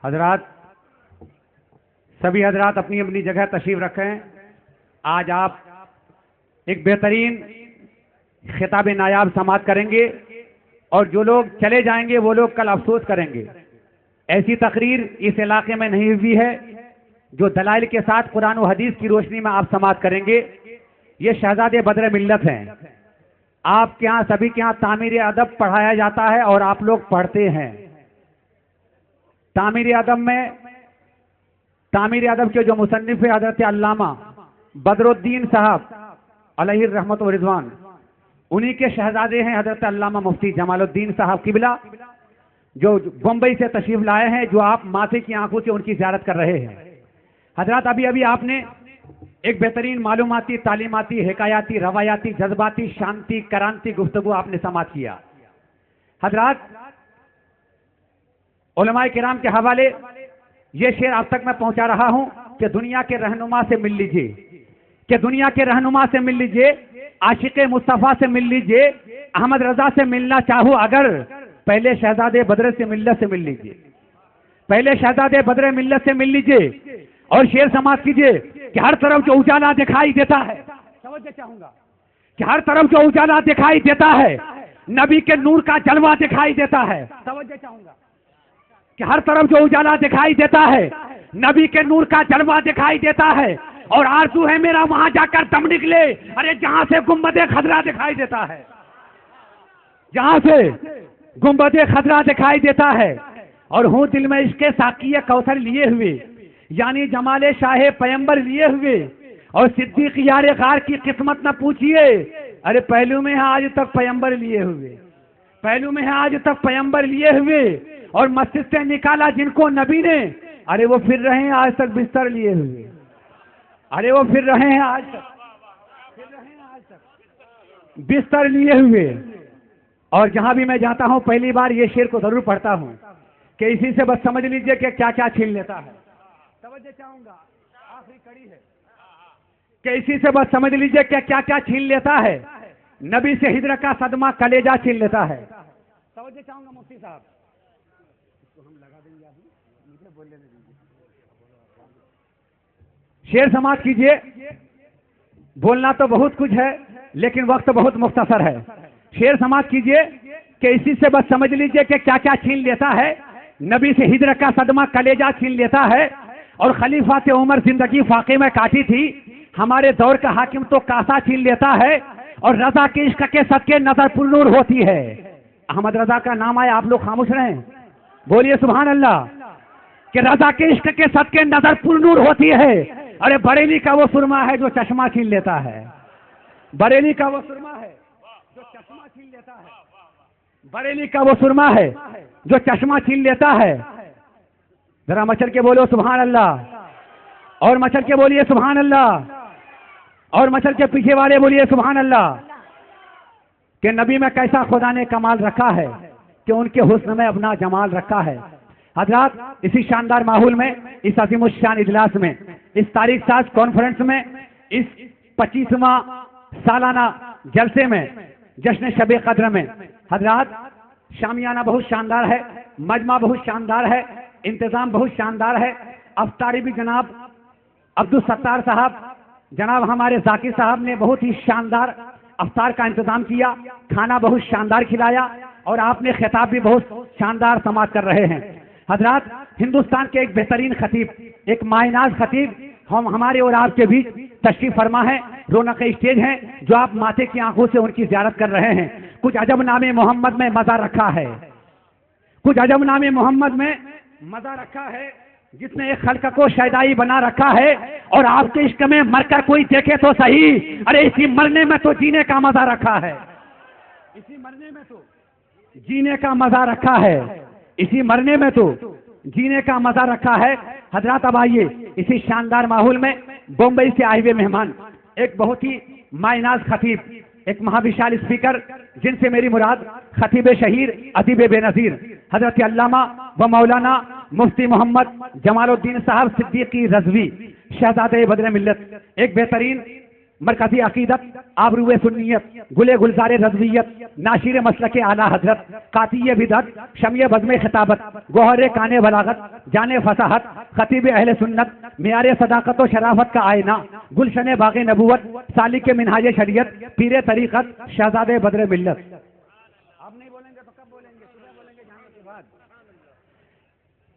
حضرات، سبھی حضرات اپنی اپنی جگہ تشریف رکھیں۔ آج آپ ایک بہترین خطاب نایاب سماعت کریں گے اور جو لوگ چلے جائیں گے وہ لوگ کل افسوس کریں گے۔ ایسی تقریر اس علاقے میں نہیں ہوئی ہے جو دلائل کے ساتھ قرآن و حدیث کی روشنی میں آپ سماعت کریں گے۔ یہ شہزادے بدر ملت ہیں۔ آپ کے ہاں سبھی کے ہاں تعمیر ادب پڑھایا جاتا ہے اور آپ لوگ پڑھتے ہیں۔ تعمیر ادب کے جو مصنف ہیں حضرت علامہ بدر الدین صاحب علیہ الرحمت و رضوان، انہی کے شہزادے ہیں حضرت علامہ مفتی جمال الدین صاحب قبلہ، جو بمبئی سے تشریف لائے ہیں، جو آپ ماتھے کی آنکھوں سے ان کی زیارت کر رہے ہیں۔ حضرات، ابھی آپ نے ایک بہترین معلوماتی، تعلیماتی، حکایاتی، روایاتی، جذباتی، شانتی کرانتی گفتگو آپ نے سماعت کیا۔ حضرات، علماء کرام کے حوالے یہ شعر آپ تک میں پہنچا رہا ہوں کہ دنیا کے رہنما سے مل لیجئے، کہ دنیا کے رہنما سے مل لیجئے، عاشق مصطفیٰ سے مل لیجئے، احمد رضا سے ملنا چاہو اگر، پہلے شہزادے بدر سے ملت سے مل لیجئے، پہلے شہزادے بدر ملت سے مل لیجئے اور شعر سماعت کیجئے کہ ہر طرف جو اجالا دکھائی دیتا ہے، توجہ چاہوں گا کہ ہر طرف جو اجالا دکھائی دیتا ہے نبی کے نور کا جلوہ دکھائی دیتا ہے۔ توجہ چاہوں گا کہ ہر طرف جو اجالا دکھائی دیتا ہے نبی کے نور کا جلوہ دکھائی دیتا ہے، اور آرزو ہے میرا وہاں جا کر دم نکلے، ارے جہاں سے گنبد خضرا دکھائی دیتا ہے، جہاں سے گنبد خضرا دکھائی دیتا ہے، اور ہوں دل میں عشق ساقی کوثر لیے ہوئے، یعنی جمال شاہ پیمبر لیے ہوئے، اور صدیق یار غار کی قسمت نہ پوچھئے، ارے پہلو میں ہے آج تک پیمبر لیے ہوئے، پہلو میں ہے آج تک پیمبر لیے ہوئے، اور مسجد سے نکالا جن کو نبی نے، ارے وہ پھر رہے ہیں آج تک بستر لیے ہوئے، ارے وہ پھر رہے ہیں آج تک بستر لیے ہوئے۔ اور جہاں بھی میں جاتا ہوں پہلی بار یہ شعر کو ضرور پڑھتا ہوں کہ اسی سے بس سمجھ لیجئے کہ کیا کیا چھین لیتا ہے۔ توجہ چاہوں گا، آخری کڑی ہے کہ اسی سے بس سمجھ لیجئے کہ کیا کیا چھین لیتا ہے، نبی سے ہجر کا صدمہ کلیجہ چھین لیتا ہے۔ توجہ چاہوں گا مفتی صاحب، شعر سماعت کیجئے۔ بولنا تو بہت کچھ ہے لیکن وقت بہت مختصر ہے۔ شعر سماعت کیجئے کہ اسی سے بس سمجھ لیجئے کہ کیا کیا چھین لیتا ہے، نبی سے ہجر کا صدمہ کلیجہ چھین لیتا ہے، اور خلیفہ عمر زندگی فاقے میں کاٹی تھی، ہمارے دور کا حاکم تو کاسا چھین لیتا ہے، اور رضا کے عشق کے صدقے نظر پر نور ہوتی ہے۔ احمد رضا کا نام آئے آپ لوگ خاموش رہیں، بولیے سبحان اللہ، کہ رضا کے عشق کے صدقے نظر پر نور ہوتی ہے۔ ارے بریلی کا وہ سرما ہے جو چشمہ چھین لیتا ہے، بریلی کا وہ سرما ہے جو چشمہ چھین لیتا ہے، بریلی کا وہ سرما ہے جو چشمہ چھین لیتا ہے۔ ذرا مچل کے بولو سبحان اللہ، اور مچل کے بولیے سبحان اللہ، اور مچل کے پیچھے والے بولیے سبحان اللہ، کہ نبی میں کیسا خدا نے کمال رکھا ہے کہ ان کے حسن میں اپنا جمال رکھا ہے۔ حضرات، اسی شاندار ماحول میں، اس عظیم الشان اجلاس میں، اس تاریخ ساز کانفرنس میں، اس 25واں سالانہ جلسے میں، جشن شب قدر میں، حضرات شامیانہ بہت شاندار ہے، مجمع بہت شاندار ہے، انتظام بہت شاندار ہے۔ افطاری بھی جناب عبدالستار صاحب، جناب ہمارے ذاکر صاحب نے بہت ہی شاندار افطار کا انتظام کیا، کھانا بہت شاندار کھلایا، اور آپ نے خطاب بھی بہت شاندار سماعت کر رہے ہیں۔ حضرات، ہندوستان کے ایک بہترین خطیب، ایک مایناز خطیب ہمارے اور آپ کے بیچ تشریف فرما ہے، رونق اسٹیج ہیں، جو آپ ماتھے کی آنکھوں سے ان کی زیارت کر رہے ہیں۔ کچھ عجب نام محمد میں مزہ رکھا ہے، کچھ عجب نام محمد میں مزہ رکھا ہے، جس نے ایک خلق کو شیدائی بنا رکھا ہے، اور آپ کے عشق میں مر کر کوئی دیکھے تو صحیح، ارے اسی مرنے میں تو جینے کا مزہ رکھا ہے، اسی مرنے میں تو جینے کا مزہ رکھا ہے، اسی مرنے میں تو جینے کا مزہ رکھا ہے۔ حضرات، اب آئیے اسی شاندار ماحول میں بمبئی سے آئے ہوئے مہمان، ایک بہت ہی مایناز خطیب، ایک مہابشال اسپیکر، جن سے میری مراد خطیب شہیر، ادیب بے نظیر حضرت علامہ و مولانا مفتی محمد جمال الدین صاحب صدیقی رضوی، شہزادے بدر ملت، ایک بہترین مرکزی عقیدت، آبروئے سنیت، گلے گلزار رضویت، ناشیر مسلک اعلیٰ حضرت، قاطی بدعت، شمع بزم خطابت، گوہر کان بلاغت، جان فصاحت، خطیب اہل سنت، معیار صداقت و شرافت کا آئینہ، گلشن باغ نبوت، سالک منہاج شریعت، پیر طریقت، شہزادے بدر ملت. آپ نہیں بولیں گے تو کب بولیں گے؟ صبح بولیں گے جانے کے بعد.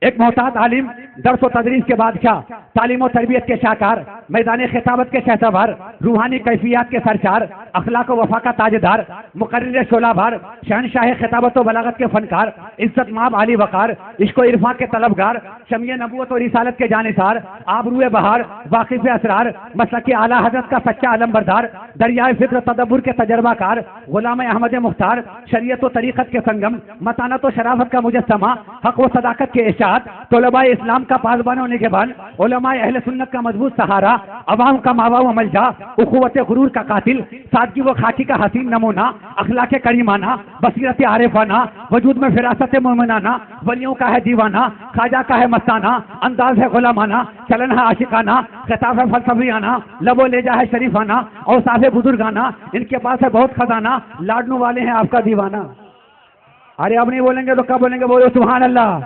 ایک محتاط عالم، درس و تدریس کے بادشاہ، تعلیم و تربیت کے شاہکار، میدان خطابت کے شہسوار، روحانی کیفیات کے سرشار، اخلاق و وفا کا تاجدار، مقرر شعلہ بھار، شہنشاہ خطابت و بلاغت کے فنکار، عزت مآب علی وقار، عشق و عرفان کے طلبگار، شمع نبوت و رسالت کے جانثار، آبروئے بہار، واقف اسرار، مسلک اعلیٰ حضرت کا سچا علمبردار، دریائے فکر تدبر کے تجربہ کار، غلام احمد مختار، شریعت و طریقت کے سنگم، متانت و شرافت کا مجسمہ، حق و صداقت کے اشاعت، طلباء اسلام کا پاسبان ہونے کے بعد، علماء اہل سنت کا مضبوط سہارا، عوام کا ماوا و ملجا، اخوت غرور کا قاتل، سادگی و خاکی کا حسین نمونہ، اخلاق کریمانہ، بصیرت عارفانہ، وجود میں فراست مومنانہ، ولیوں کا ہے دیوانہ، خواجہ کا ہے مستانہ، انداز ہے غلامانہ، چلن ہے عاشقانہ، خطاب ہے فلسفیانہ، لب و لہجہ ہے شریفانہ، اوصاف بزرگانہ، ان کے پاس ہے بہت خزانہ، لاڈنو والے ہیں آپ کا دیوانہ. ارے اب نہیں بولیں گے تو کب بولیں گے؟ بولو سبحان اللہ.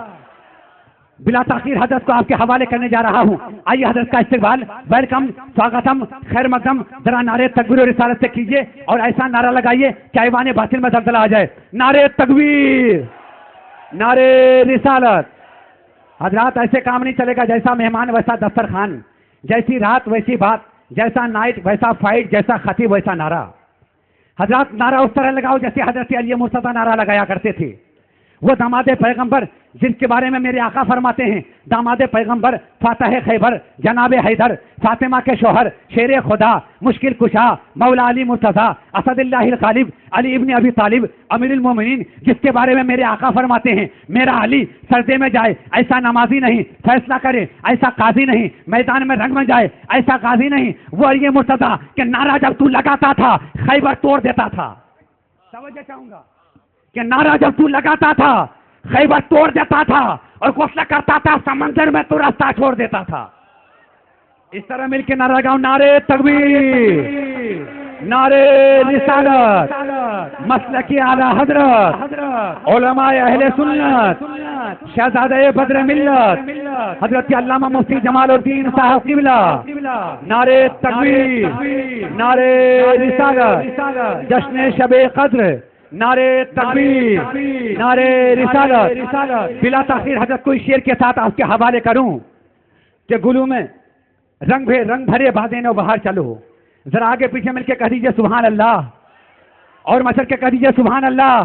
بلا تاخیر حضرت کو آپ کے حوالے کرنے جا رہا ہوں. آئیے حضرت کا استقبال، ویلکم، سواگتم، خیر مقدم ذرا نعرے تکبیر و رسالت سے کیجیے اور ایسا نعرہ لگائیے کہ ایوان باطن میں زلزلہ آ جائے. نعرے تکبیر، نعرے رسالت. حضرات ایسے کام نہیں چلے گا. جیسا مہمان ویسا دسترخوان، جیسی رات ویسی بات، جیسا نائٹ ویسا فائٹ، جیسا خطیب ویسا نعرہ. حضرات نعرہ اس طرح لگاؤ جیسے حضرت علی مرتضیٰ نعرہ لگایا کرتے تھے. وہ داماد پیغمبر جن کے بارے میں میرے آقا فرماتے ہیں، داماد پیغمبر، فاتح خیبر، جناب حیدر، فاطمہ کے شوہر، شیر خدا، مشکل کشا، مولا علی مرتضیٰ، اسد اللہ الغالب، علی ابن ابی طالب، امیر المومنین، جس کے بارے میں میرے آقا فرماتے ہیں میرا علی سردے میں جائے ایسا نمازی نہیں، فیصلہ کرے ایسا قاضی نہیں، میدان میں رنگ میں جائے ایسا قاضی نہیں. وہ علی مرتضیٰ کہ نعرہ جب تو لگاتا تھا خیبر توڑ دیتا تھا. توجہ چاہوں گا کہ نعرہ جب تو لگاتا تھا خیبر توڑ دیتا تھا اور غسل کرتا تھا سمندر میں تو راستہ چھوڑ دیتا تھا. اس طرح مل کے نعرہ لگاؤ، نعرے تکبیر، نعرے رسالت، مسلک اعلیٰ حضرت، علماء اہل سنت، شہزادے بدر ملت، حضرت علامہ مفتی جمال الدین صاحب قبلہ. نعرے تکبیر، نعرے رسالت، جشن شب قدر، نعرے تکبیر، نعرے رسالت. بلا تاخیر حضرت کوئی شعر کے ساتھ آپ کے حوالے کروں کہ گلو میں رنگ بھرے بادین و بہار چلو. ذرا آگے پیچھے مل کے کہہ دیجئے سبحان اللہ، اور مچل کے کہہ دیجئے سبحان اللہ.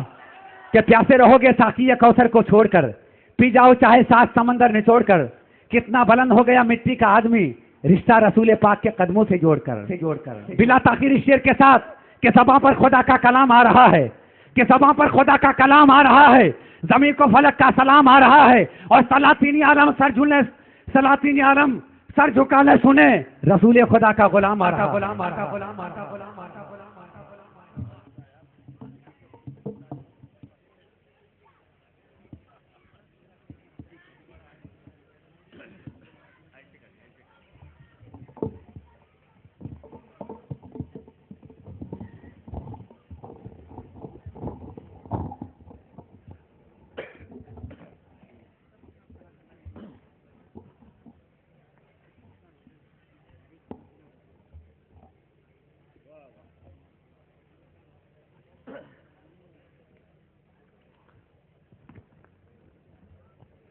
کہ پیاسے رہو گے ساقی کوثر کو چھوڑ کر، پی جاؤ چاہے 7 سمندر نچوڑ کر. کتنا بلند ہو گیا مٹی کا آدمی رشتہ رسول پاک کے قدموں سے جوڑ کر. بلا تاخیر اس شعر کے ساتھ کہ زباں پر خدا کا کلام آ رہا ہے، کہ زباں پر خدا کا کلام آ رہا ہے، زمین کو فلک کا سلام آ رہا ہے، اور سلاطینی عالم سلاطینی عالم سر جھکا لے سنے رسول خدا کا غلام آ رہا ہے.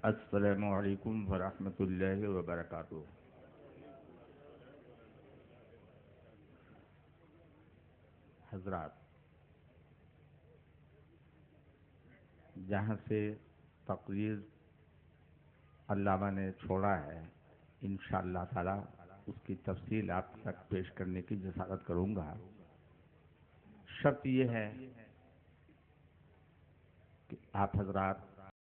السلام علیکم ورحمۃ اللہ وبرکاتہ. حضرات، جہاں سے تقریر علامہ نے چھوڑا ہے انشاءاللہ تعالی اس کی تفصیل آپ تک پیش کرنے کی جسارت کروں گا. شرط یہ ہے کہ آپ حضرات